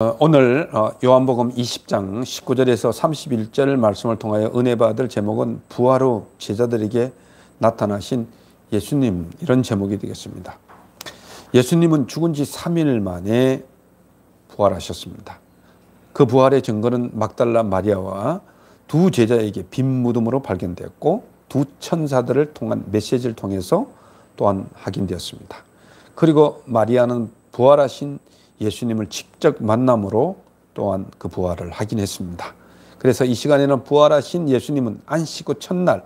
오늘 요한복음 20장 19절에서 31절 말씀을 통하여 은혜 받을 제목은 부활 후 제자들에게 나타나신 예수님, 이런 제목이 되겠습니다. 예수님은 죽은 지 3일 만에 부활하셨습니다. 그 부활의 증거는 막달라 마리아와 두 제자에게 빈 무덤으로 발견되었고 두 천사들을 통한 메시지를 통해서 또한 확인되었습니다. 그리고 마리아는 부활하신 예수님을 직접 만남으로 또한 그 부활을 확인했습니다. 그래서 이 시간에는 부활하신 예수님은 안식 후 첫날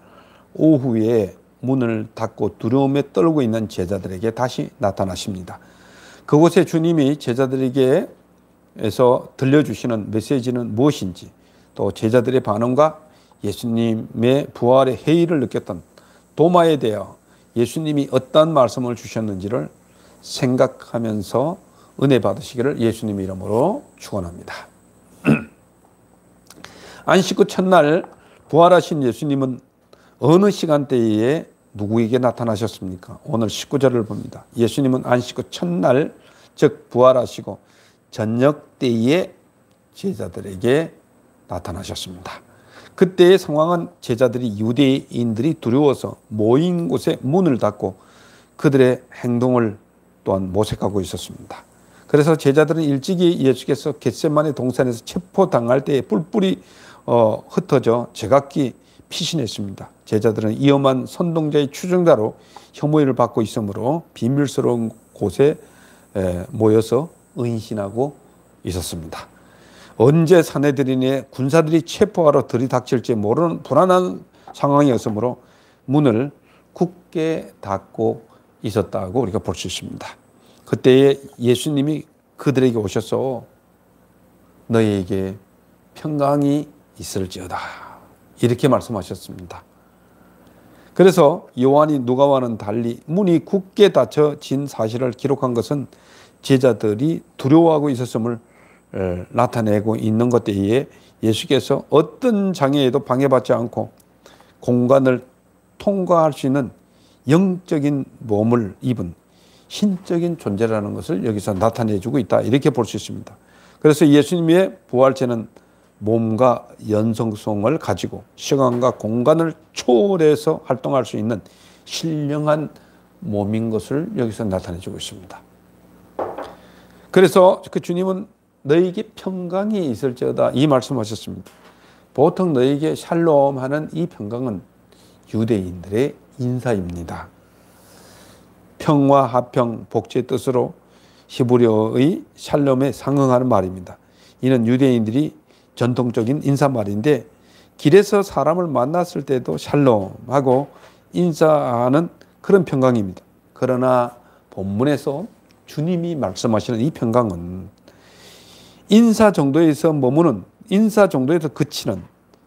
오후에 문을 닫고 두려움에 떨고 있는 제자들에게 다시 나타나십니다. 그곳에 주님이 제자들에게서 들려주시는 메시지는 무엇인지, 또 제자들의 반응과 예수님의 부활의 해이를 느꼈던 도마에 대하여 예수님이 어떤 말씀을 주셨는지를 생각하면서 은혜 받으시기를 예수님의 이름으로 축원합니다. 안식 후 첫날 부활하신 예수님은 어느 시간대에 누구에게 나타나셨습니까? 오늘 19절을 봅니다. 예수님은 안식 후 첫날, 즉 부활하시고 저녁 때에 제자들에게 나타나셨습니다. 그때의 상황은 제자들이 유대인들이 두려워서 모인 곳에 문을 닫고 그들의 행동을 또한 모색하고 있었습니다. 그래서 제자들은 일찍이 예수께서 겟세마네 동산에서 체포당할 때에 뿔뿔이 흩어져 제각기 피신했습니다. 제자들은 위험한 선동자의 추종자로 혐오를 받고 있으므로 비밀스러운 곳에 모여서 은신하고 있었습니다. 언제 사내들인의 군사들이 체포하러 들이닥칠지 모르는 불안한 상황이었으므로 문을 굳게 닫고 있었다고 우리가 볼 수 있습니다. 그때에 예수님이 그들에게 오셔서 너희에게 평강이 있을지어다, 이렇게 말씀하셨습니다. 그래서 요한이 누가와는 달리 문이 굳게 닫혀진 사실을 기록한 것은 제자들이 두려워하고 있었음을 나타내고 있는 것 때에 예수께서 어떤 장애에도 방해받지 않고 공간을 통과할 수 있는 영적인 몸을 입은 신적인 존재라는 것을 여기서 나타내주고 있다, 이렇게 볼 수 있습니다. 그래서 예수님의 부활체는 몸과 연성성을 가지고 시간과 공간을 초월해서 활동할 수 있는 신령한 몸인 것을 여기서 나타내주고 있습니다. 그래서 그 주님은 너에게 평강이 있을지어다, 이 말씀하셨습니다. 보통 너에게 샬롬 하는 이 평강은 유대인들의 인사입니다. 평화, 화평, 복지의 뜻으로 히브리어의 샬롬에 상응하는 말입니다. 이는 유대인들이 전통적인 인사말인데 길에서 사람을 만났을 때도 샬롬하고 인사하는 그런 평강입니다. 그러나 본문에서 주님이 말씀하시는 이 평강은 인사 정도에서 머무는, 인사 정도에서 그치는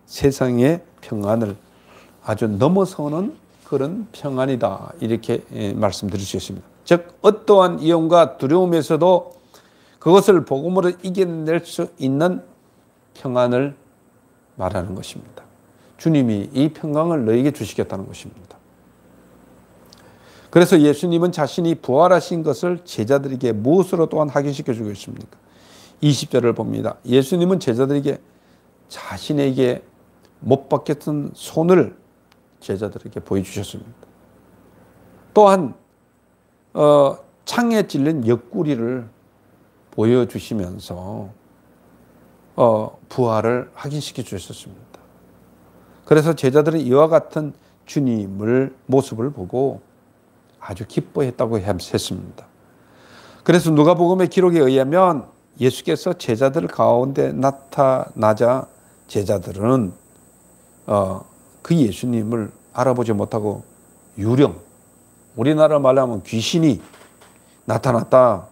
세상의 평안을 아주 넘어서는 그런 평안이다, 이렇게 말씀드릴 수 있습니다. 즉 어떠한 위험과 두려움에서도 그것을 복음으로 이겨낼 수 있는 평안을 말하는 것입니다. 주님이 이 평강을 너에게 주시겠다는 것입니다. 그래서 예수님은 자신이 부활하신 것을 제자들에게 무엇으로 또한 확인시켜 주고 있습니까? 20절을 봅니다. 예수님은 제자들에게 자신에게 못 박혔던 손을 제자들에게 보여주셨습니다. 또한 창에 찔린 옆구리를 보여주시면서 부활을 확인시켜 주셨습니다. 그래서 제자들은 이와 같은 주님을 모습을 보고 아주 기뻐했다고 했습니다. 그래서 누가복음의 기록에 의하면 예수께서 제자들 가운데 나타나자 제자들은 그 예수님을 알아보지 못하고 유령, 우리나라 말로 하면 귀신이 나타났다.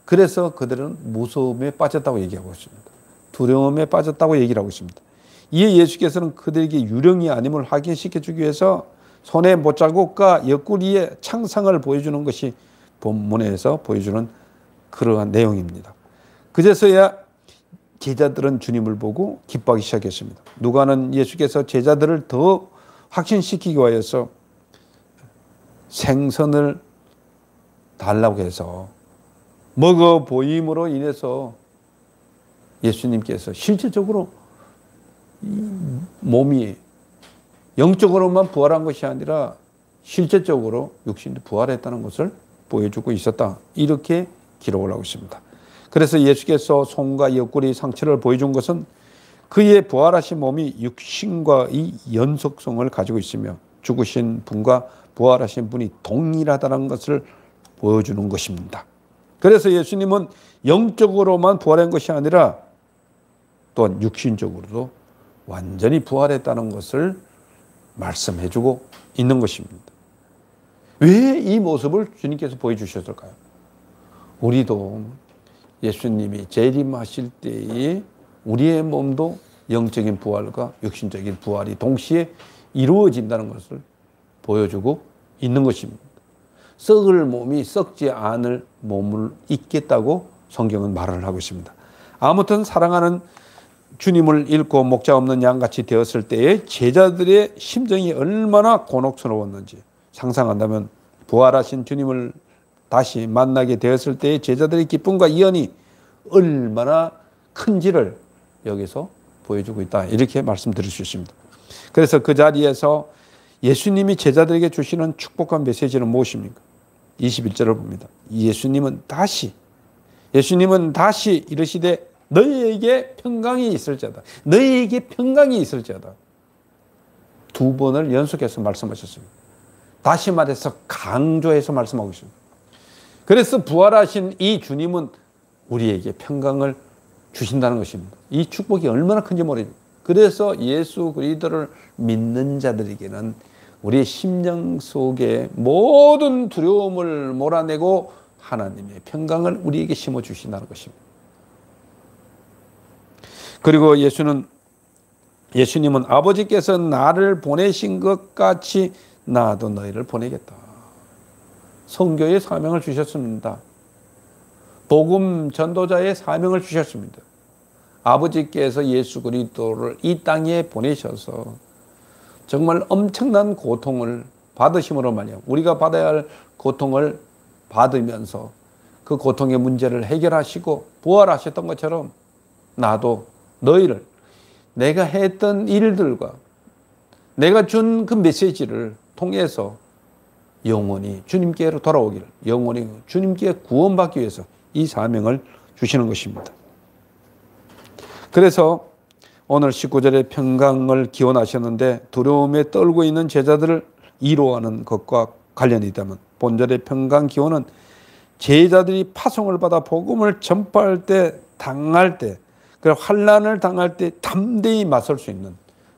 그래서 그들은 무서움에 빠졌다고 얘기하고 있습니다. 두려움에 빠졌다고 얘기를 하고 있습니다. 이에 예수께서는 그들에게 유령이 아님을 확인시켜 주기 위해서 손에 못자국과 옆구리에 창상을 보여주는 것이 본문에서 보여주는 그러한 내용입니다. 그제서야 제자들은 주님을 보고 기뻐하기 시작했습니다. 누가는 예수께서 제자들을 더 확신시키기 위해서 생선을 달라고 해서 먹어 보임으로 인해서 예수님께서 실질적으로 몸이 영적으로만 부활한 것이 아니라 실제적으로 육신도 부활했다는 것을 보여주고 있었다. 이렇게 기록을 하고 있습니다. 그래서 예수께서 손과 옆구리 상처를 보여준 것은 그의 부활하신 몸이 육신과의 연속성을 가지고 있으며 죽으신 분과 부활하신 분이 동일하다는 것을 보여주는 것입니다. 그래서 예수님은 영적으로만 부활한 것이 아니라 또한 육신적으로도 완전히 부활했다는 것을 말씀해주고 있는 것입니다. 왜 이 모습을 주님께서 보여주셨을까요? 우리도 예수님이 재림하실 때에 우리의 몸도 영적인 부활과 육신적인 부활이 동시에 이루어진다는 것을 보여주고 있는 것입니다. 썩을 몸이 썩지 않을 몸을 입겠다고 성경은 말을 하고 있습니다. 아무튼 사랑하는 주님을 잃고 목자 없는 양같이 되었을 때에 제자들의 심정이 얼마나 곤혹스러웠는지 상상한다면 부활하신 주님을 다시 만나게 되었을 때의 제자들의 기쁨과 이언이 얼마나 큰지를 여기서 보여주고 있다. 이렇게 말씀드릴 수 있습니다. 그래서 그 자리에서 예수님이 제자들에게 주시는 축복한 메시지는 무엇입니까? 21절을 봅니다. 예수님은 다시 이르시되 너희에게 평강이 있을지어다. 너희에게 평강이 있을지어다. 두 번을 연속해서 말씀하셨습니다. 다시 말해서 강조해서 말씀하고 있습니다. 그래서 부활하신 이 주님은 우리에게 평강을 주신다는 것입니다. 이 축복이 얼마나 큰지 모릅니다. 그래서 예수 그리스도를 믿는 자들에게는 우리의 심령 속에 모든 두려움을 몰아내고 하나님의 평강을 우리에게 심어주신다는 것입니다. 그리고 예수님은 아버지께서 나를 보내신 것 같이 나도 너희를 보내겠다. 선교의 사명을 주셨습니다. 복음 전도자의 사명을 주셨습니다. 아버지께서 예수 그리스도를 이 땅에 보내셔서 정말 엄청난 고통을 받으심으로 말이야. 우리가 받아야 할 고통을 받으면서 그 고통의 문제를 해결하시고 부활하셨던 것처럼 나도 너희를 내가 했던 일들과 내가 준 그 메시지를 통해서 영원히 주님께로 돌아오기를, 영원히 주님께 구원받기 위해서 이 사명을 주시는 것입니다. 그래서 오늘 19절에 평강을 기원하셨는데 두려움에 떨고 있는 제자들을 위로하는 것과 관련이 있다면 본절의 평강 기원은 제자들이 파송을 받아 복음을 전파할 때, 당할 때, 그 환난을 당할 때 담대히 맞설 수 있는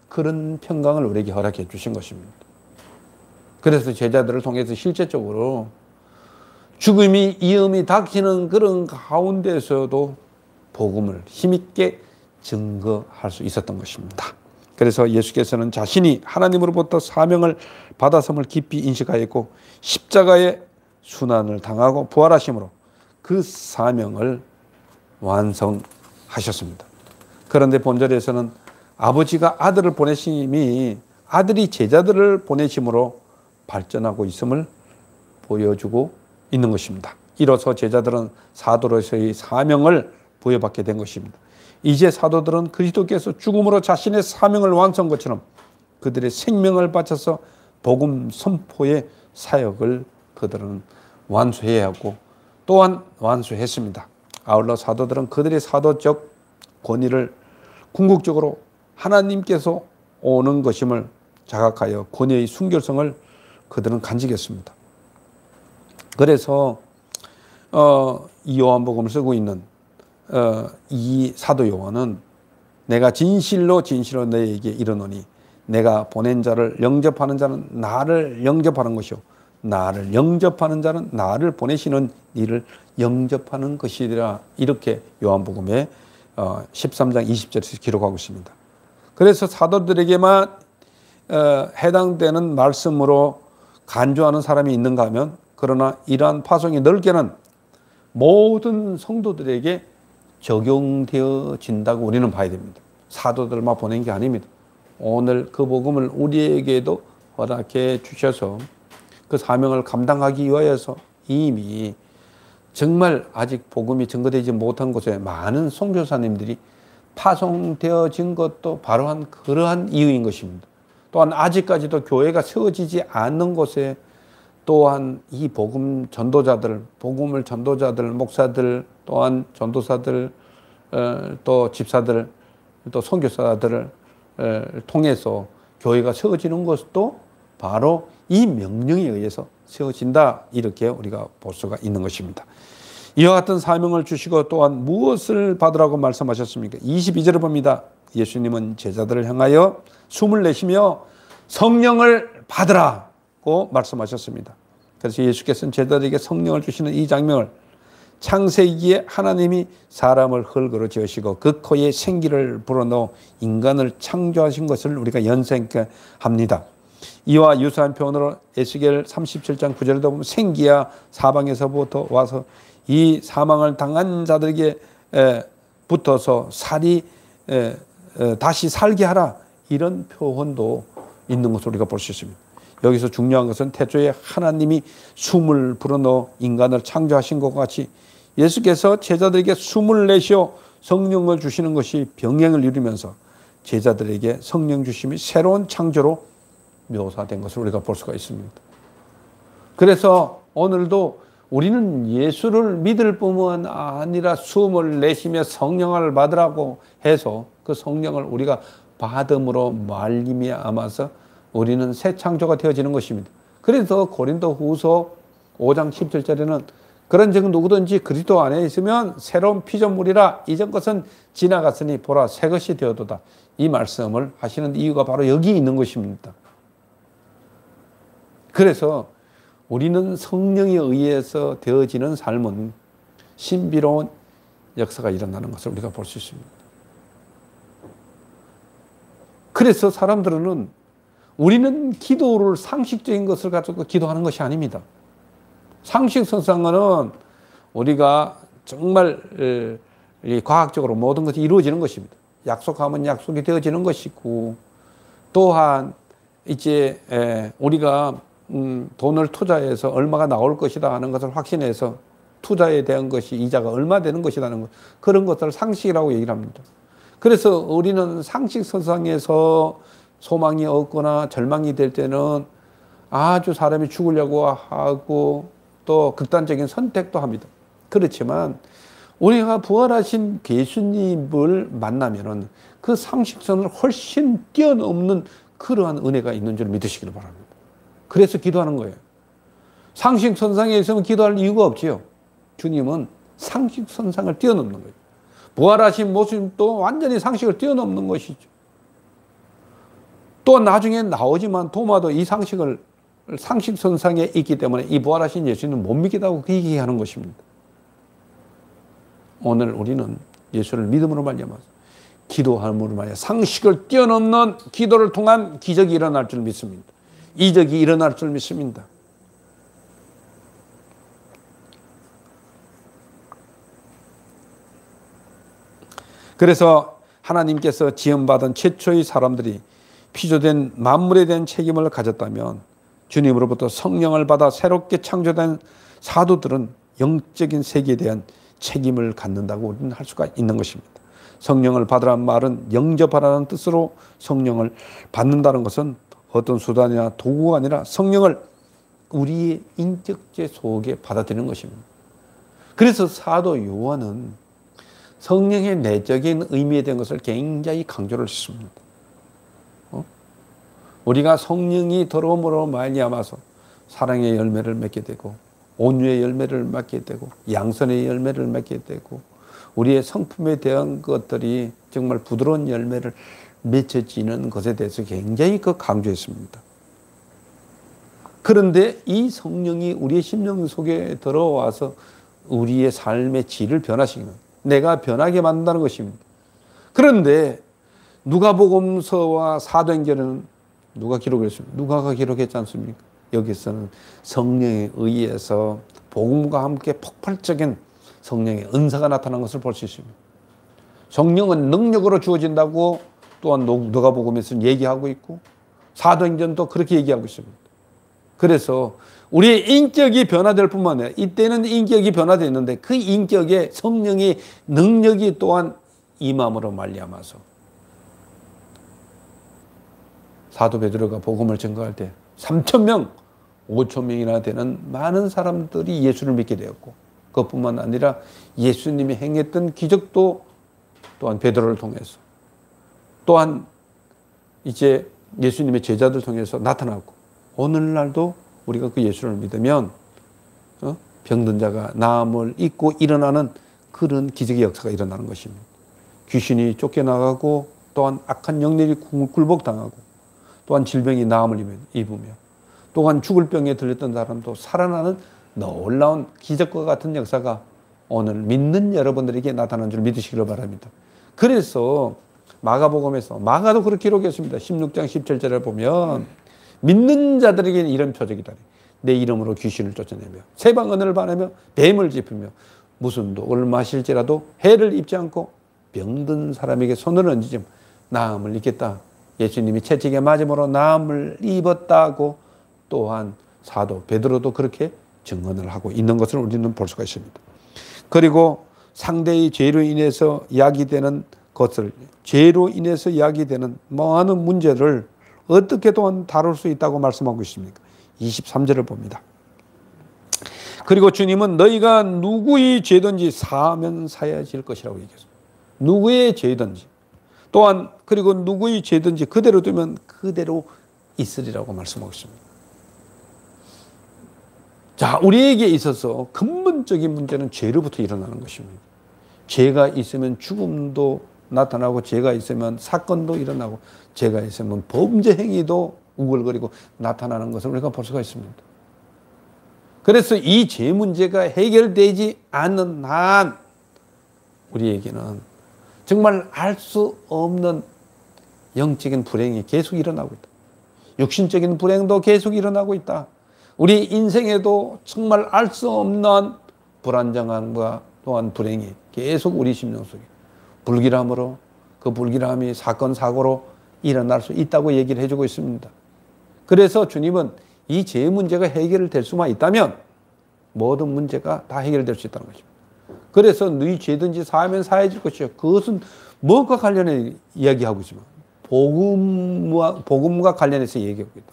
그런 평강을 우리에게 허락해 주신 것입니다. 그래서 제자들을 통해서 실제적으로 죽음이 위험이 닥치는 그런 가운데서도 복음을 힘있게 증거할 수 있었던 것입니다. 그래서 예수께서는 자신이 하나님으로부터 사명을 받았음을 깊이 인식하였고 십자가의 순환을 당하고 부활하심으로 그 사명을 완성하셨습니다. 그런데 본절에서는 아버지가 아들을 보내심이 아들이 제자들을 보내심으로 발전하고 있음을 보여주고 있는 것입니다. 이로써 제자들은 사도로서의 사명을 부여받게 된 것입니다. 이제 사도들은 그리스도께서 죽음으로 자신의 사명을 완성한 것처럼 그들의 생명을 바쳐서 복음 선포의 사역을 그들은 완수해야 하고 또한 완수했습니다. 아울러 사도들은 그들의 사도적 권위를 궁극적으로 하나님께서 오는 것임을 자각하여 권위의 순결성을 그들은 간직했습니다. 그래서 이 요한복음을 쓰고 있는 이 사도 요한은 내가 진실로 너희에게 이르노니 내가 보낸 자를 영접하는 자는 나를 영접하는 것이요 나를 영접하는 자는 나를 보내시는 이를 영접하는 것이라 이렇게 요한복음의 13장 20절에서 기록하고 있습니다. 그래서 사도들에게만 해당되는 말씀으로 간주하는 사람이 있는가 하면 그러나 이러한 파송이 넓게는 모든 성도들에게 적용되어진다고 우리는 봐야 됩니다. 사도들만 보낸 게 아닙니다. 오늘 그 복음을 우리에게도 허락해 주셔서 그 사명을 감당하기 위하여서 이미 정말 아직 복음이 증거되지 못한 곳에 많은 선교사님들이 파송되어진 것도 바로 그러한 이유인 것입니다. 또한 아직까지도 교회가 세워지지 않는 곳에 또한 이 복음을 전도자들, 목사들, 또한 전도사들, 또 집사들, 또 선교사들을 통해서 교회가 세워지는 것도 바로 이 명령에 의해서 세워진다, 이렇게 우리가 볼 수가 있는 것입니다. 이와 같은 사명을 주시고 또한 무엇을 받으라고 말씀하셨습니까? 22절을 봅니다. 예수님은 제자들을 향하여 숨을 내쉬며 성령을 받으라고 말씀하셨습니다. 그래서 예수께서는 제자들에게 성령을 주시는 이 장면을 창세기에 하나님이 사람을 흙으로 지으시고 그 코에 생기를 불어넣어 인간을 창조하신 것을 우리가 연상케 합니다. 이와 유사한 표현으로 에스겔 37장 9절에도 보면 생기야 사방에서부터 와서 이 사망을 당한 자들에게 붙어서 다시 살게 하라, 이런 표현도 있는 것을 우리가 볼 수 있습니다. 여기서 중요한 것은 태초에 하나님이 숨을 불어넣어 인간을 창조하신 것과 같이 예수께서 제자들에게 숨을 내쉬어 성령을 주시는 것이 병행을 이루면서 제자들에게 성령 주심이 새로운 창조로 묘사된 것을 우리가 볼 수가 있습니다. 그래서 오늘도 우리는 예수를 믿을 뿐만 아니라 숨을 내쉬며 성령을 받으라고 해서 그 성령을 우리가 받음으로 말미암아서 우리는 새 창조가 되어지는 것입니다. 그래서 고린도후서 5장 17절에는 그런즉 누구든지 그리스도 안에 있으면 새로운 피조물이라 이전 것은 지나갔으니 보라 새 것이 되어도다, 이 말씀을 하시는 이유가 바로 여기 있는 것입니다. 그래서 우리는 성령에 의해서 되어지는 삶은 신비로운 역사가 일어나는 것을 우리가 볼 수 있습니다. 그래서 사람들은 우리는 기도를 상식적인 것을 가지고 기도하는 것이 아닙니다. 상식선상은 우리가 정말 과학적으로 모든 것이 이루어지는 것입니다. 약속하면 약속이 되어지는 것이고, 또한 이제 우리가 돈을 투자해서 얼마가 나올 것이다 하는 것을 확신해서 투자에 대한 것이 이자가 얼마 되는 것이라는 것, 그런 것들을 상식이라고 얘기를 합니다. 그래서 우리는 상식선상에서 소망이 없거나 절망이 될 때는 아주 사람이 죽으려고 하고 또 극단적인 선택도 합니다. 그렇지만 우리가 부활하신 예수님을 만나면은 그 상식선을 훨씬 뛰어넘는 그러한 은혜가 있는 줄 믿으시기를 바랍니다. 그래서 기도하는 거예요. 상식선상에 있으면 기도할 이유가 없지요. 주님은 상식선상을 뛰어넘는 거예요. 부활하신 모습도 완전히 상식을 뛰어넘는 것이죠. 또 나중에 나오지만 도마도 이 상식선상에 있기 때문에 이 부활하신 예수님은 못 믿겠다고 그 얘기하는 것입니다. 오늘 우리는 예수를 믿음으로 말미암아서 기도함으로 말미암아 상식을 뛰어넘는 기도를 통한 기적이 일어날 줄 믿습니다. 이적이 일어날 줄 믿습니다. 그래서 하나님께서 지음받은 최초의 사람들이 피조된 만물에 대한 책임을 가졌다면 주님으로부터 성령을 받아 새롭게 창조된 사도들은 영적인 세계에 대한 책임을 갖는다고 우리는 할 수가 있는 것입니다. 성령을 받으라는 말은 영접하라는 뜻으로 성령을 받는다는 것은 어떤 수단이나 도구가 아니라 성령을 우리의 인격체 속에 받아들이는 것입니다. 그래서 사도 요한은 성령의 내적인 의미에 대한 것을 굉장히 강조를 했습니다. 우리가 성령이 들어옴으로 말미암아서 사랑의 열매를 맺게 되고 온유의 열매를 맺게 되고 양선의 열매를 맺게 되고 우리의 성품에 대한 것들이 정말 부드러운 열매를 맺혀지는 것에 대해서 굉장히 강조했습니다. 그런데 이 성령이 우리의 심령 속에 들어와서 우리의 삶의 질을 변화시키는, 내가 변하게 만든다는 것입니다. 그런데 누가복음서와 사도행전은 누가 기록했습니까? 누가가 기록했지 않습니까? 여기서는 성령에 의해서 복음과 함께 폭발적인 성령의 은사가 나타난 것을 볼 수 있습니다. 성령은 능력으로 주어진다고 또한 누가복음에서는 얘기하고 있고 사도행전도 그렇게 얘기하고 있습니다. 그래서 우리의 인격이 변화될 뿐만 아니라 이때는 인격이 변화됐는데 그 인격에 성령의 능력이 또한 임함으로 말미암아서 사도 베드로가 복음을 전가할 때 3,000명, 5,000명이나 되는 많은 사람들이 예수를 믿게 되었고 그것뿐만 아니라 예수님이 행했던 기적도 또한 베드로를 통해서 또한 이제 예수님의 제자들 통해서 나타났고 오늘날도 우리가 그 예수를 믿으면 병든 자가 나음을 입고 일어나는 그런 기적의 역사가 일어나는 것입니다. 귀신이 쫓겨나가고 또한 악한 영들이 굴복당하고 또한 질병이 나음을 입으며 또한 죽을 병에 들렸던 사람도 살아나는 놀라운 기적과 같은 역사가 오늘 믿는 여러분들에게 나타난 줄 믿으시기를 바랍니다. 그래서 마가복음에서 마가도 그렇게 기록했습니다. 16장 17절에 보면 믿는 자들에게는 이런 표적이다. 내 이름으로 귀신을 쫓아내며 세방 언어를 바라며 뱀을 짚으며 무슨 독을 마실지라도 해를 입지 않고 병든 사람에게 손을 얹으면 나음을 입겠다. 예수님이 채찍에 맞음으로 나음을 입었다고 또한 사도 베드로도 그렇게 증언을 하고 있는 것을 우리는 볼 수가 있습니다. 그리고 상대의 죄로 인해서 야기되는 것을 죄로 인해서 야기되는 많은 문제를 어떻게 또한 다룰 수 있다고 말씀하고 있습니까? 23절을 봅니다. 그리고 주님은 너희가 누구의 죄든지 사하면 사해질 것이라고 얘기했습니다. 누구의 죄든지 또한 그리고 누구의 죄든지 그대로 두면 그대로 있으리라고 말씀하고 있습니다. 자, 우리에게 있어서 근본적인 문제는 죄로부터 일어나는 것입니다. 죄가 있으면 죽음도 나타나고 죄가 있으면 사건도 일어나고 죄가 있으면 범죄 행위도 우글거리고 나타나는 것을 우리가 볼 수가 있습니다. 그래서 이 죄 문제가 해결되지 않는 한 우리에게는 정말 알 수 없는 영적인 불행이 계속 일어나고 있다. 육신적인 불행도 계속 일어나고 있다. 우리 인생에도 정말 알 수 없는 불안정함과 또한 불행이 계속 우리 심령 속에 불길함으로 그 불길함이 사건 사고로 일어날 수 있다고 얘기를 해주고 있습니다. 그래서 주님은 이 죄 문제가 해결될 수만 있다면 모든 문제가 다 해결될 수 있다는 것입니다. 그래서 너희 죄든지 사하면 사해질 것이요. 그것은 무엇과 관련해 이야기하고 있지만 복음과 관련해서 얘기하고 있다.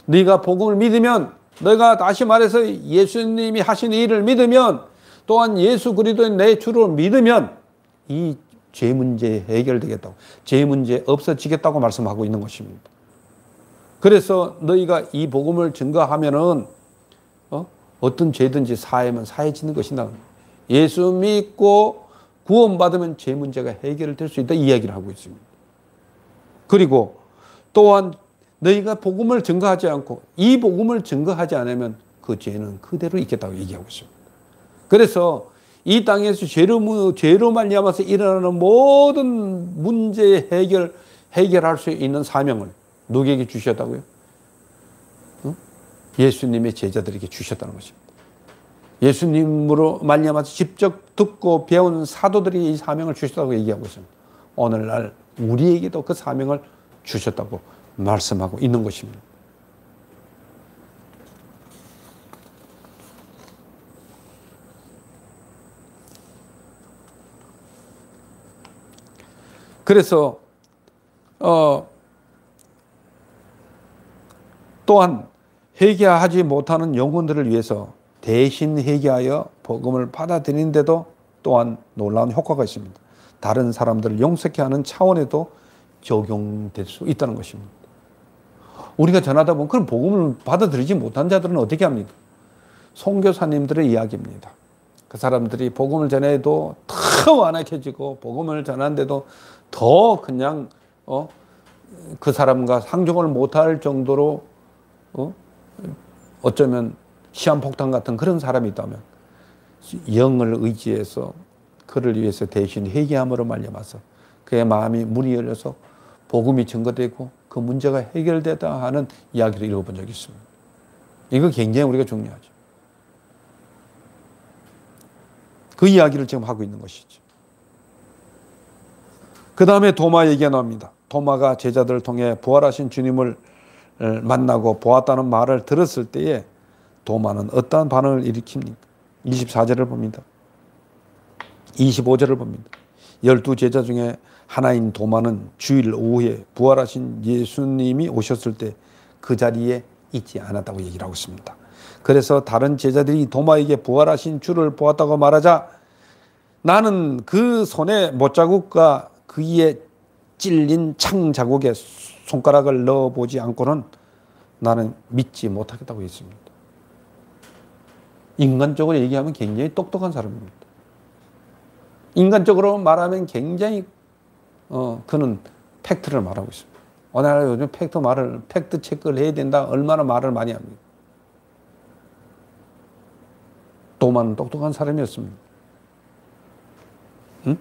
네가 복음을 믿으면 너희가 다시 말해서 예수님이 하신 일을 믿으면 또한 예수 그리스도의 내 주로 믿으면 이 죄 문제 해결되겠다고 죄 문제 없어지겠다고 말씀하고 있는 것입니다. 그래서 너희가 이 복음을 증거하면은 어떤 죄든지 사하면 사해지는 것이다. 예수 믿고 구원받으면 죄 문제가 해결될 수 있다 이야기를 하고 있습니다. 그리고 또한 너희가 복음을 증거하지 않고 이 복음을 증거하지 않으면 그 죄는 그대로 있겠다고 얘기하고 있습니다. 그래서 이 땅에서 죄로 말미암아서 일어나는 모든 문제 해결할 수 있는 사명을 누구에게 주셨다고요? 예수님의 제자들에게 주셨다는 것입니다. 예수님으로 말미암아서 직접 듣고 배운 사도들이 이 사명을 주셨다고 얘기하고 있습니다. 오늘날 우리에게도 그 사명을 주셨다고 말씀하고 있는 것입니다. 그래서 또한 회개하지 못하는 영혼들을 위해서 대신 회개하여 복음을 받아들이는데도 또한 놀라운 효과가 있습니다. 다른 사람들을 용서케 하는 차원에도 적용될 수 있다는 것입니다. 우리가 전하다 보면 그럼 복음을 받아들이지 못한 자들은 어떻게 합니까? 선교사님들의 이야기입니다. 그 사람들이 복음을 전해도 더 완악해지고 복음을 전하는데도 더 그냥 그 사람과 상종을 못할 정도로 어쩌면 시한폭탄 같은 그런 사람이 있다면 영을 의지해서 그를 위해서 대신 회개함으로 말미암아서 그의 마음이 문이 열려서 복음이 증거되고 그 문제가 해결되다 하는 이야기를 읽어본 적이 있습니다. 이거 굉장히 우리가 중요하죠. 그 이야기를 지금 하고 있는 것이죠. 그 다음에 도마 얘기가 나옵니다. 도마가 제자들을 통해 부활하신 주님을 만나고 보았다는 말을 들었을 때에 도마는 어떠한 반응을 일으킵니까? 24절을 봅니다. 25절을 봅니다. 12제자 중에 하나인 도마는 주일 오후에 부활하신 예수님이 오셨을 때 그 자리에 있지 않았다고 얘기를 하고 있습니다. 그래서 다른 제자들이 도마에게 부활하신 주를 보았다고 말하자 나는 그 손에 못자국과 그의 찔린 창 자국에 손가락을 넣어보지 않고는 나는 믿지 못하겠다고 했습니다. 인간적으로 얘기하면 굉장히 똑똑한 사람입니다. 인간적으로 말하면 굉장히 그는 팩트를 말하고 있습니다. 오늘 요즘 팩트 체크를 해야 된다. 얼마나 말을 많이 합니다. 도마는 똑똑한 사람이었습니다. 응?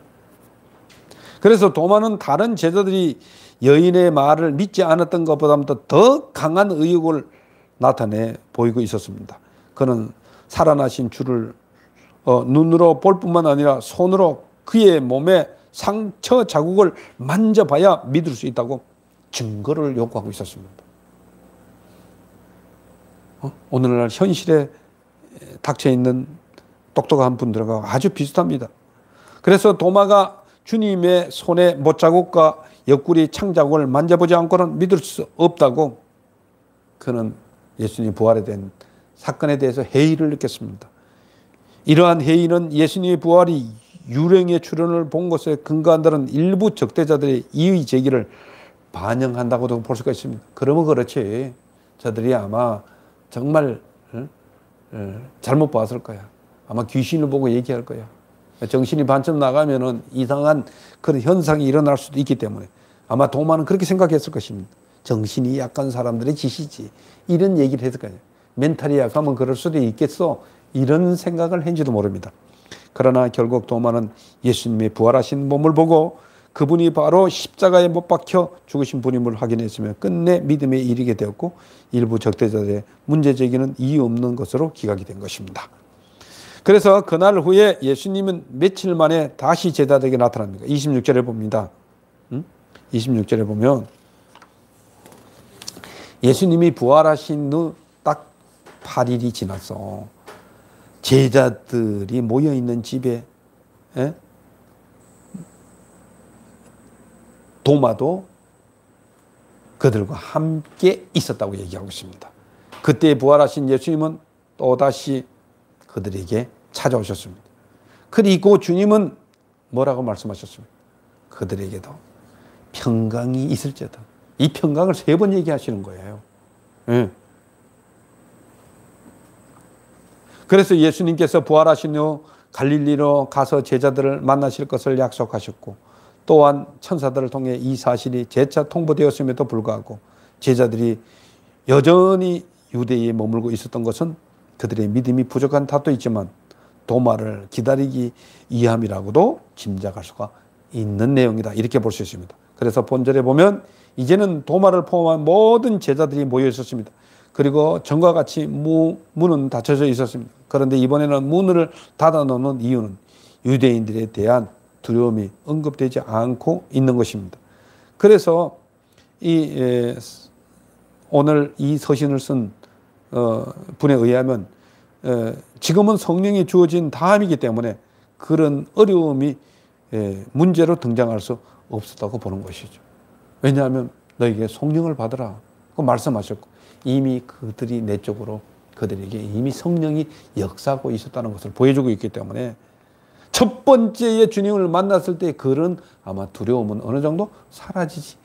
그래서 도마는 다른 제자들이 여인의 말을 믿지 않았던 것보다도 더 강한 의욕을 나타내 보이고 있었습니다. 그는 살아나신 주를 눈으로 볼 뿐만 아니라 손으로 그의 몸에 상처 자국을 만져봐야 믿을 수 있다고 증거를 요구하고 있었습니다. 오늘날 현실에 닥쳐있는 똑똑한 분들과 아주 비슷합니다. 그래서 도마가 주님의 손에 못자국과 옆구리 창자국을 만져보지 않고는 믿을 수 없다고 그는 예수님 부활에 대한 사건에 대해서 회의를 느꼈습니다. 이러한 회의는 예수님의 부활이 유령의 출현을 본 것에 근거한다는 일부 적대자들의 이의 제기를 반영한다고도 볼 수가 있습니다. 그러면 그렇지. 저들이 아마 정말 잘못 봤을 거야. 아마 귀신을 보고 얘기할 거야. 정신이 반쯤 나가면은 이상한 그런 현상이 일어날 수도 있기 때문에 아마 도마는 그렇게 생각했을 것입니다. 정신이 약한 사람들의 짓이지. 이런 얘기를 했을 거예요. 멘탈이 약하면 그럴 수도 있겠어. 이런 생각을 했는지도 모릅니다. 그러나 결국 도마는 예수님의 부활하신 몸을 보고 그분이 바로 십자가에 못 박혀 죽으신 분임을 확인했으며 끝내 믿음에 이르게 되었고 일부 적대자들의 문제 제기는 이유 없는 것으로 기각이 된 것입니다. 그래서 그날 후에 예수님은 며칠 만에 다시 제자들에게 나타납니다. 26절에 봅니다. 26절에 보면 예수님이 부활하신 후 딱 8일이 지났어. 제자들이 모여있는 집에 도마도 그들과 함께 있었다고 얘기하고 있습니다. 그때 부활하신 예수님은 또다시 그들에게 찾아오셨습니다. 그리고 주님은 뭐라고 말씀하셨습니까? 그들에게도 평강이 있을지어다. 이 평강을 3번 얘기하시는 거예요. 그래서 예수님께서 부활하신 후 갈릴리로 가서 제자들을 만나실 것을 약속하셨고 또한 천사들을 통해 이 사실이 재차 통보되었음에도 불구하고 제자들이 여전히 유대에 머물고 있었던 것은 그들의 믿음이 부족한 탓도 있지만 도마를 기다리기 위함이라고도 짐작할 수가 있는 내용이다. 이렇게 볼 수 있습니다. 그래서 본절에 보면 이제는 도마를 포함한 모든 제자들이 모여 있었습니다. 그리고 전과 같이 문은 닫혀져 있었습니다. 그런데 이번에는 문을 닫아놓는 이유는 유대인들에 대한 두려움이 언급되지 않고 있는 것입니다. 그래서 오늘 이 서신을 쓴 분에 의하면 지금은 성령이 주어진 다음이기 때문에 그런 어려움이 문제로 등장할 수 없었다고 보는 것이죠. 왜냐하면 너에게 성령을 받으라 그 말씀하셨고 이미 그들이 내적으로 그들에게 이미 성령이 역사하고 있었다는 것을 보여주고 있기 때문에 첫 번째에 주님을 만났을 때 그런 아마 두려움은 어느 정도 사라지지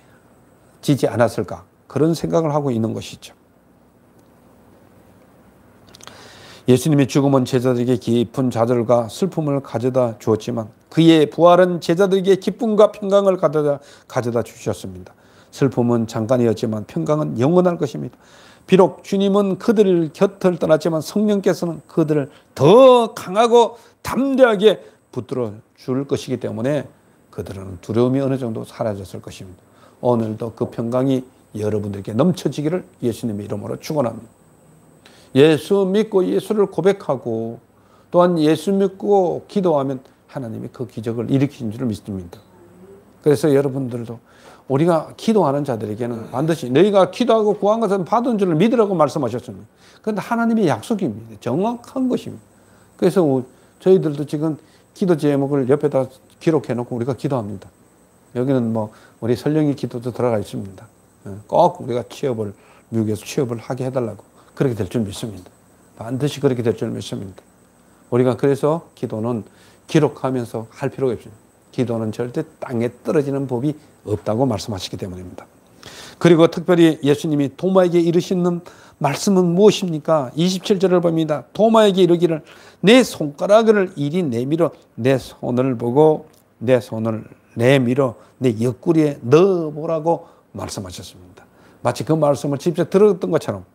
않았을까 그런 생각을 하고 있는 것이죠. 예수님의 죽음은 제자들에게 깊은 좌절과 슬픔을 가져다 주었지만 그의 부활은 제자들에게 기쁨과 평강을 가져다 주셨습니다. 슬픔은 잠깐이었지만 평강은 영원할 것입니다. 비록 주님은 그들 곁을 떠났지만 성령께서는 그들을 더 강하고 담대하게 붙들어 줄 것이기 때문에 그들은 두려움이 어느 정도 사라졌을 것입니다. 오늘도 그 평강이 여러분들에게 넘쳐지기를 예수님의 이름으로 축원합니다. 예수 믿고 예수를 고백하고 또한 예수 믿고 기도하면 하나님이 그 기적을 일으키신 줄 믿습니다. 그래서 여러분들도 우리가 기도하는 자들에게는 반드시 너희가 기도하고 구한 것은 받은 줄을 믿으라고 말씀하셨습니다. 그런데 하나님의 약속입니다. 정확한 것입니다. 그래서 저희들도 지금 기도 제목을 옆에다 기록해 놓고 우리가 기도합니다. 여기는 뭐 우리 설령이 기도도 들어가 있습니다. 꼭 우리가 미국에서 취업을 하게 해달라고 그렇게 될 줄 믿습니다. 반드시 그렇게 될 줄 믿습니다. 우리가 그래서 기도는 기록하면서 할 필요가 없습니다. 기도는 절대 땅에 떨어지는 법이 없다고 말씀하시기 때문입니다. 그리고 특별히 예수님이 도마에게 이르시는 말씀은 무엇입니까? 27절을 봅니다. 도마에게 이르기를 내 손가락을 이리 내밀어 내 손을 보고 내 손을 내밀어 내 옆구리에 넣어보라고 말씀하셨습니다. 마치 그 말씀을 직접 들었던 것처럼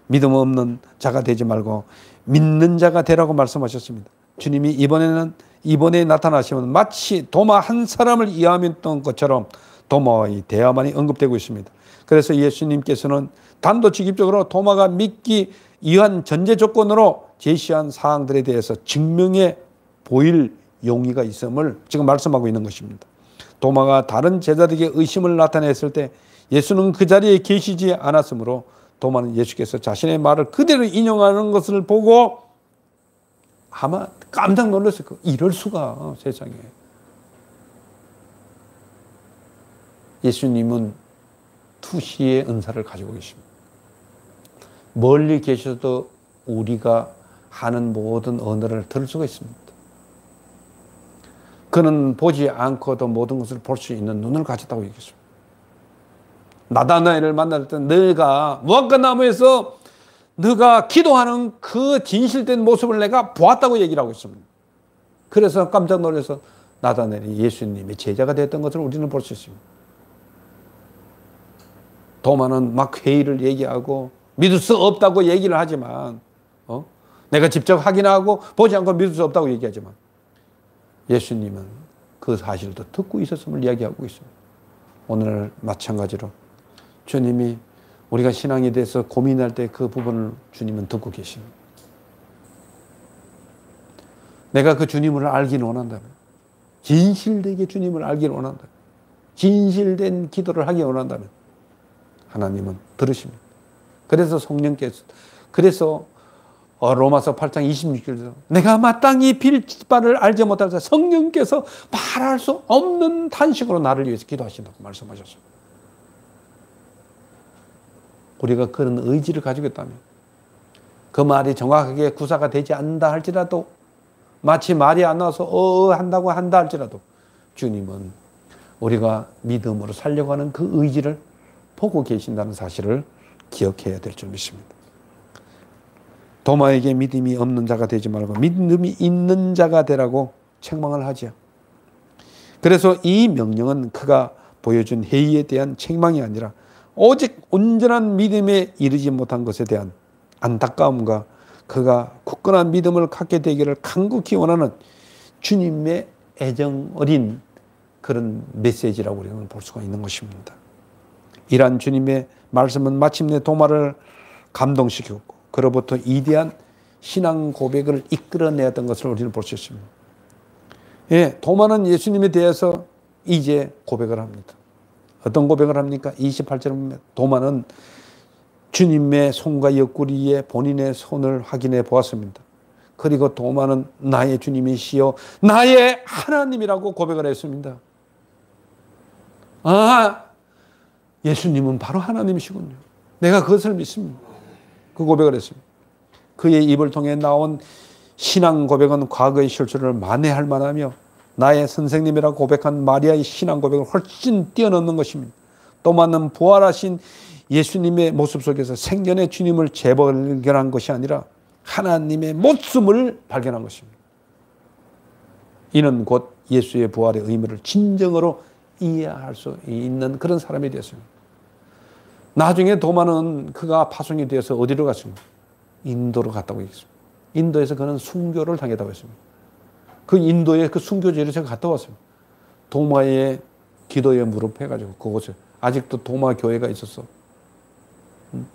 믿음 없는 자가 되지 말고 믿는 자가 되라고 말씀하셨습니다. 주님이 이번에 나타나시면 마치 도마 한 사람을 이해하였던 것처럼 도마와의 대화만이 언급되고 있습니다. 그래서 예수님께서는 단도직입적으로 도마가 믿기 위한 전제 조건으로 제시한 사항들에 대해서 증명해 보일 용의가 있음을 지금 말씀하고 있는 것입니다. 도마가 다른 제자들에게 의심을 나타냈을 때 예수는 그 자리에 계시지 않았으므로 도마는 예수께서 자신의 말을 그대로 인용하는 것을 보고 아마 깜짝 놀랐을 거예요. 이럴 수가 세상에. 예수님은 투시의 은사를 가지고 계십니다. 멀리 계셔도 우리가 하는 모든 언어를 들을 수가 있습니다. 그는 보지 않고도 모든 것을 볼 수 있는 눈을 가졌다고 얘기했습니다. 나다나엘을 만날 때 너가 무화과 나무에서 너가 기도하는 그 진실된 모습을 내가 보았다고 얘기를 하고 있습니다. 그래서 깜짝 놀라서 나다나엘이 예수님의 제자가 됐던 것을 우리는 볼 수 있습니다. 도마는 막 회의를 얘기하고 믿을 수 없다고 얘기를 하지만 내가 직접 확인하고 보지 않고 믿을 수 없다고 얘기하지만 예수님은 그 사실도 듣고 있었음을 이야기하고 있습니다. 오늘 마찬가지로 주님이 우리가 신앙에 대해서 고민할 때 그 부분을 주님은 듣고 계십니다. 내가 그 주님을 알기를 원한다면, 진실되게 주님을 알기를 원한다면, 진실된 기도를 하기 원한다면 하나님은 들으십니다. 그래서 성령께서, 그래서 로마서 8장 26절에서 내가 마땅히 빌 바를 알지 못해서 성령께서 말할 수 없는 탄식으로 나를 위해서 기도하신다고 말씀하셨습니다. 우리가 그런 의지를 가지고 있다면 그 말이 정확하게 구사가 되지 않는다 할지라도 마치 말이 안 나와서 한다고 한다 할지라도 주님은 우리가 믿음으로 살려고 하는 그 의지를 보고 계신다는 사실을 기억해야 될 줄 믿습니다. 도마에게 믿음이 없는 자가 되지 말고 믿음이 있는 자가 되라고 책망을 하지요. 그래서 이 명령은 그가 보여준 회의에 대한 책망이 아니라 오직 온전한 믿음에 이르지 못한 것에 대한 안타까움과 그가 굳건한 믿음을 갖게 되기를 간곡히 원하는 주님의 애정 어린 그런 메시지라고 우리는 볼 수가 있는 것입니다. 이러한 주님의 말씀은 마침내 도마를 감동시켰고 그로부터 위대한 신앙 고백을 이끌어내었던 것을 우리는 볼 수 있습니다. 예, 도마는 예수님에 대해서 이제 고백을 합니다. 어떤 고백을 합니까? 28절에 보면 도마는 주님의 손과 옆구리에 본인의 손을 확인해 보았습니다. 그리고 도마는 나의 주님이시여 나의 하나님이라고 고백을 했습니다. 아, 예수님은 바로 하나님이시군요. 내가 그것을 믿습니다. 그 고백을 했습니다. 그의 입을 통해 나온 신앙 고백은 과거의 실수를 만회할 만하며 나의 선생님이라고 고백한 마리아의 신앙 고백을 훨씬 뛰어넘는 것입니다. 도마는 부활하신 예수님의 모습 속에서 생전의 주님을 재발견한 것이 아니라 하나님의 모습을 발견한 것입니다. 이는 곧 예수의 부활의 의미를 진정으로 이해할 수 있는 그런 사람이 되었습니다. 나중에 도마는 그가 파송이 되어서 어디로 갔습니까? 인도로 갔다고 얘기했습니다. 인도에서 그는 순교를 당했다고 했습니다. 그 인도의 그 순교지를 제가 갔다 왔습니다. 도마의 기도에 무릎해가지고 그곳에 아직도 도마 교회가 있어서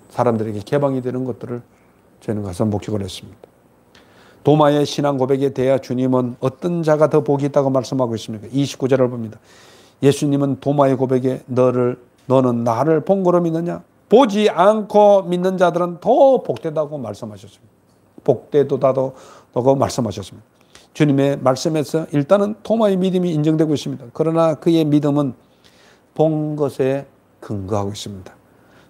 사람들에게 개방이 되는 것들을 저희는 가서 목격을 했습니다. 도마의 신앙 고백에 대해 주님은 어떤 자가 더 복이 있다고 말씀하고 있습니까? 29절을 봅니다. 예수님은 도마의 고백에 너는 나를 본 거로 믿느냐? 보지 않고 믿는 자들은 더 복되다고 말씀하셨습니다. 복되도다고 말씀하셨습니다. 주님의 말씀에서 일단은 도마의 믿음이 인정되고 있습니다. 그러나 그의 믿음은 본 것에 근거하고 있습니다.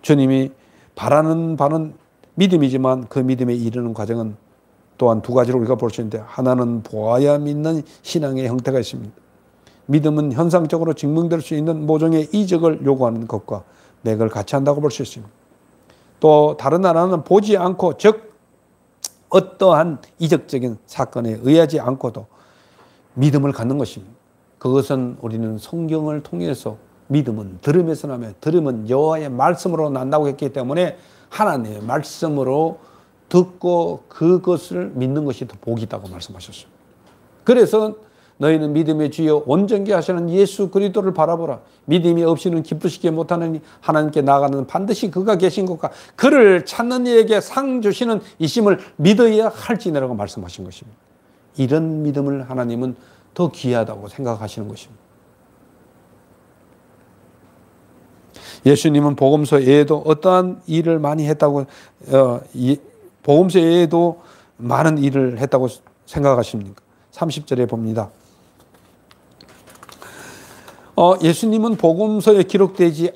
주님이 바라는 바는 믿음이지만 그 믿음에 이르는 과정은 또한 두 가지로 우리가 볼 수 있는데, 하나는 보아야 믿는 신앙의 형태가 있습니다. 믿음은 현상적으로 증명될 수 있는 모종의 이적을 요구하는 것과 맥을 같이 한다고 볼 수 있습니다. 또 다른 하나는 보지 않고, 즉 어떠한 이적적인 사건에 의하지 않고도 믿음을 갖는 것입니다. 그것은 우리는 성경을 통해서, 믿음은 들음에서 나며 들음은 여호와의 말씀으로 난다고 했기 때문에 하나님의 말씀으로 듣고 그것을 믿는 것이 더 복이 있다고 말씀하셨습니다. 그래서 너희는 믿음의 주여 온전케 하시는 예수 그리스도를 바라보라. 믿음이 없이는 기쁘시게 못하느니 하나님께 나아가는 반드시 그가 계신 것과 그를 찾는 이에게 상 주시는 이심을 믿어야 할지니라고 말씀하신 것입니다. 이런 믿음을 하나님은 더 귀하다고 생각하시는 것입니다. 예수님은 복음서 외에도 어떠한 일을 많이 했다고, 복음서 외에도 많은 일을 했다고 생각하십니까? 30절에 봅니다. 예수님은 복음서에 기록되지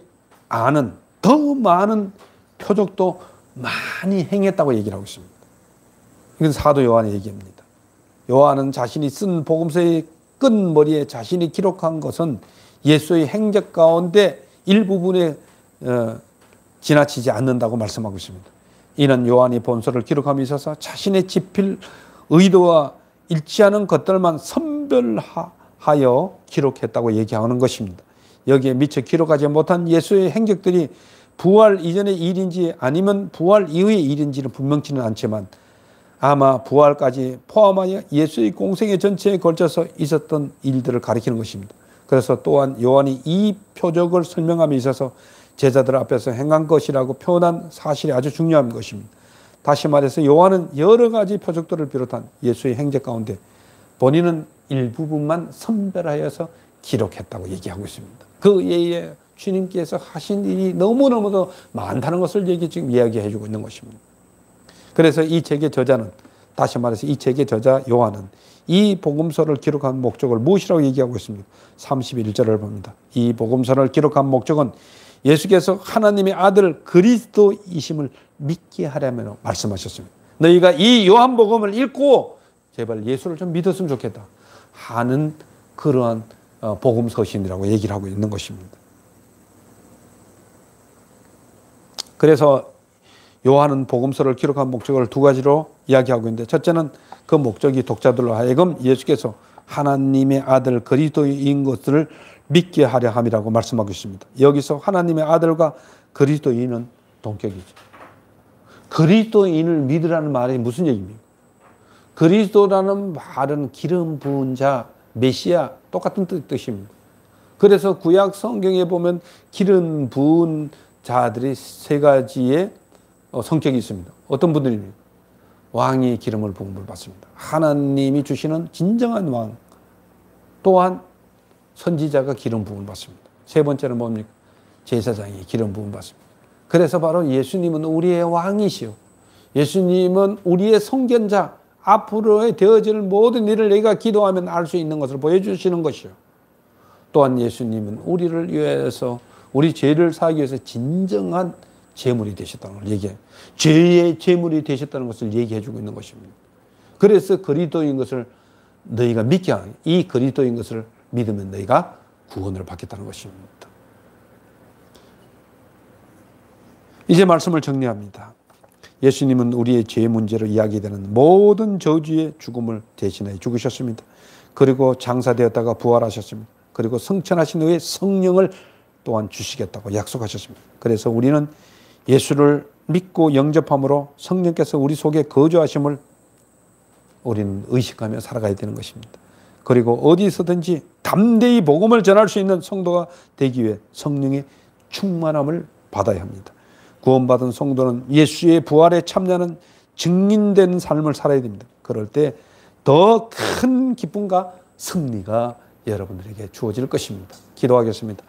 않은 더 많은 표적도 많이 행했다고 얘기를 하고 있습니다. 이건 사도 요한의 얘기입니다. 요한은 자신이 쓴 복음서의 끝머리에 자신이 기록한 것은 예수의 행적 가운데 일부분에 지나치지 않는다고 말씀하고 있습니다. 이는 요한이 본서를 기록함에 있어서 자신의 집필 의도와 일치하는 것들만 선별하여 기록했다고 얘기하는 것입니다. 여기에 미처 기록하지 못한 예수의 행적들이 부활 이전의 일인지 아니면 부활 이후의 일인지는 분명치는 않지만 아마 부활까지 포함하여 예수의 공생애 전체에 걸쳐서 있었던 일들을 가리키는 것입니다. 그래서 또한 요한이 이 표적을 설명함에 있어서 제자들 앞에서 행한 것이라고 표현한 사실이 아주 중요한 것입니다. 다시 말해서 요한은 여러 가지 표적들을 비롯한 예수의 행적 가운데 본인은 일부분만 선별하여서 기록했다고 얘기하고 있습니다. 그 외에 주님께서 하신 일이 너무너무도 많다는 것을 지금 이야기해 주고 있는 것입니다. 그래서 이 책의 저자는, 다시 말해서 이 책의 저자 요한은 이 복음서를 기록한 목적을 무엇이라고 얘기하고 있습니까? 31절을 봅니다. 이 복음서를 기록한 목적은 예수께서 하나님의 아들 그리스도이심을 믿게 하려면 말씀하셨습니다. 너희가 이 요한복음을 읽고 제발 예수를 좀 믿었으면 좋겠다 하는 그러한 복음서신이라고 얘기를 하고 있는 것입니다. 그래서 요한은 복음서를 기록한 목적을 두 가지로 이야기하고 있는데, 첫째는 그 목적이 독자들로 하여금 예수께서 하나님의 아들 그리스도인 것을 믿게 하려 함이라고 말씀하고 있습니다. 여기서 하나님의 아들과 그리스도인은 동격이죠. 그리스도인을 믿으라는 말이 무슨 얘기입니까? 그리스도라는 말은 기름 부은 자, 메시아 똑같은 뜻입니다. 그래서 구약 성경에 보면 기름 부은 자들이 세 가지의 성격이 있습니다. 어떤 분들입니까? 왕이 기름을 부음을 받습니다. 하나님이 주시는 진정한 왕. 또한 선지자가 기름 부음을 받습니다. 세 번째는 뭡니까? 제사장이 기름 부음을 받습니다. 그래서 바로 예수님은 우리의 왕이시오. 예수님은 우리의 성견자, 앞으로의 되어질 모든 일을 내가 기도하면 알 수 있는 것을 보여주시는 것이요. 또한 예수님은 우리를 위해서, 우리 죄를 사하기 위해서 진정한 제물이 되셨다는 걸 얘기해요. 죄의 제물이 되셨다는 것을 얘기해 주고 있는 것입니다. 그래서 그리스도인 것을 너희가 믿게 하는, 이 그리스도인 것을 믿으면 너희가 구원을 받겠다는 것입니다. 이제 말씀을 정리합니다. 예수님은 우리의 죄 문제로 이야기되는 모든 저주의 죽음을 대신해 죽으셨습니다. 그리고 장사되었다가 부활하셨습니다. 그리고 성천하신 후에 성령을 또한 주시겠다고 약속하셨습니다. 그래서 우리는 예수를 믿고 영접함으로 성령께서 우리 속에 거주하심을 우리는 의식하며 살아가야 되는 것입니다. 그리고 어디서든지 담대히 복음을 전할 수 있는 성도가 되기 위해 성령의 충만함을 받아야 합니다. 구원받은 성도는 예수의 부활에 참여하는 증인된 삶을 살아야 됩니다. 그럴 때 더 큰 기쁨과 승리가 여러분들에게 주어질 것입니다. 기도하겠습니다.